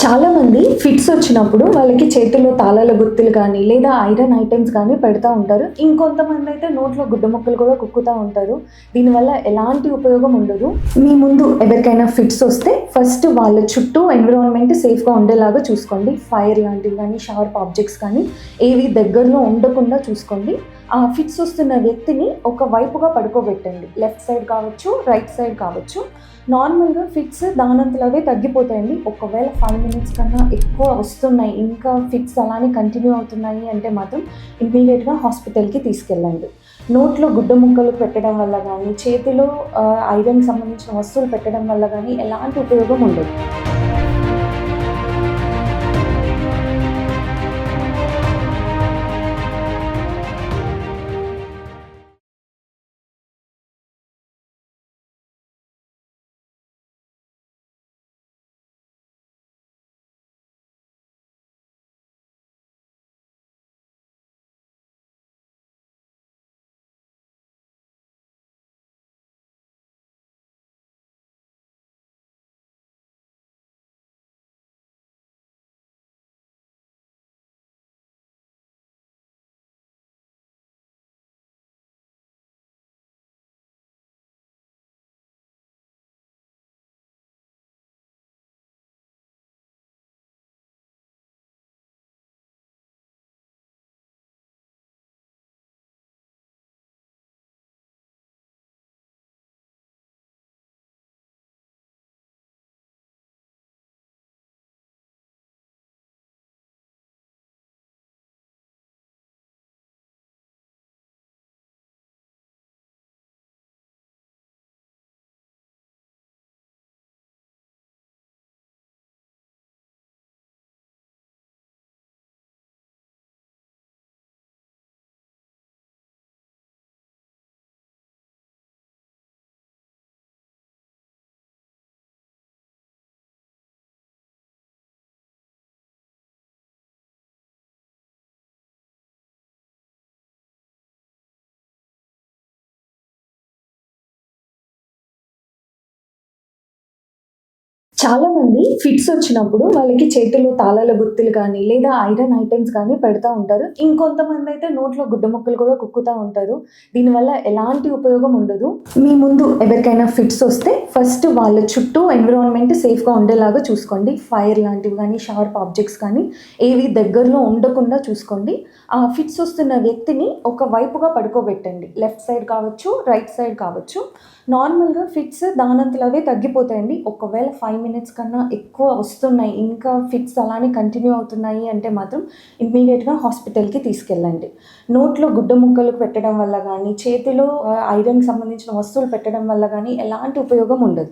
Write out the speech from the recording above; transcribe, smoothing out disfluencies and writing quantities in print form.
చాలామంది ఫిట్స్ వచ్చినప్పుడు వాళ్ళకి చేతుల్లో తాళాల గుర్తులు కానీ లేదా ఐరన్ ఐటమ్స్ కానీ పెడతా ఉంటారు. ఇంకొంతమంది అయితే నోట్లో గుడ్డ ముక్కలు కూడా కుక్కుతూ ఉంటారు. దీనివల్ల ఎలాంటి ఉపయోగం ఉండదు. మీ ముందు ఎవరికైనా ఫిట్స్ వస్తే ఫస్ట్ వాళ్ళ చుట్టూ ఎన్విరాన్మెంట్ సేఫ్గా ఉండేలాగా చూసుకోండి. ఫైర్ లాంటివి కానీ షార్ప్ ఆబ్జెక్ట్స్ కానీ ఏవి దగ్గరలో ఉండకుండా చూసుకోండి. ఆ ఫిట్స్ వస్తున్న వ్యక్తిని ఒక వైపుగా పడుకోబెట్టండి. లెఫ్ట్ సైడ్ కావచ్చు, రైట్ సైడ్ కావచ్చు. నార్మల్గా ఫిట్స్ దానంతలాగే తగ్గిపోతాయండి. ఒకవేళ 5 minutes కన్నా ఎక్కువ వస్తున్నాయి, ఇంకా ఫిట్స్ అలానే కంటిన్యూ అవుతున్నాయి అంటే మాత్రం ఇమ్మీడియట్గా హాస్పిటల్కి తీసుకెళ్ళండి. నోట్లో గుడ్డ ముక్కలు పెట్టడం వల్ల కానీ, చేతిలో ఐరన్ సంబంధించిన వస్తువులు పెట్టడం వల్ల కానీ ఎలాంటి ఉపయోగం ఉండదు. చాలామంది ఫిట్స్ వచ్చినప్పుడు వాళ్ళకి చేతుల్లో తాళాల గుర్తులు కానీ లేదా ఐరన్ ఐటమ్స్ కానీ పెడతా ఉంటారు. ఇంకొంతమంది అయితే నోట్లో గుడ్డ ముక్కలు కూడా కుక్కుతూ ఉంటారు. దీనివల్ల ఎలాంటి ఉపయోగం ఉండదు. మీ ముందు ఎవరికైనా ఫిట్స్ వస్తే ఫస్ట్ వాళ్ళ చుట్టూ ఎన్విరాన్మెంట్ సేఫ్గా ఉండేలాగా చూసుకోండి. ఫైర్ లాంటివి కానీ షార్ప్ ఆబ్జెక్ట్స్ కానీ ఏవి దగ్గరలో ఉండకుండా చూసుకోండి. ఆ ఫిట్స్ వస్తున్న వ్యక్తిని ఒక వైపుగా పడుకోబెట్టండి. లెఫ్ట్ సైడ్ కావచ్చు, రైట్ సైడ్ కావచ్చు. నార్మల్గా ఫిట్స్ దానంతలాగే తగ్గిపోతాయండి. ఒకవేళ 5 minutes కన్నా ఎక్కువ వస్తున్నాయి, ఇంకా ఫిట్స్ అలానే కంటిన్యూ అవుతున్నాయి అంటే మాత్రం ఇమ్మీడియట్గా హాస్పిటల్కి తీసుకెళ్ళండి. నోట్లో గుడ్డ ముక్కలు పెట్టడం వల్ల కానీ, చేతిలో ఐరన్ సంబంధించిన వస్తువులు పెట్టడం వల్ల కానీ ఎలాంటి ఉపయోగం ఉండదు.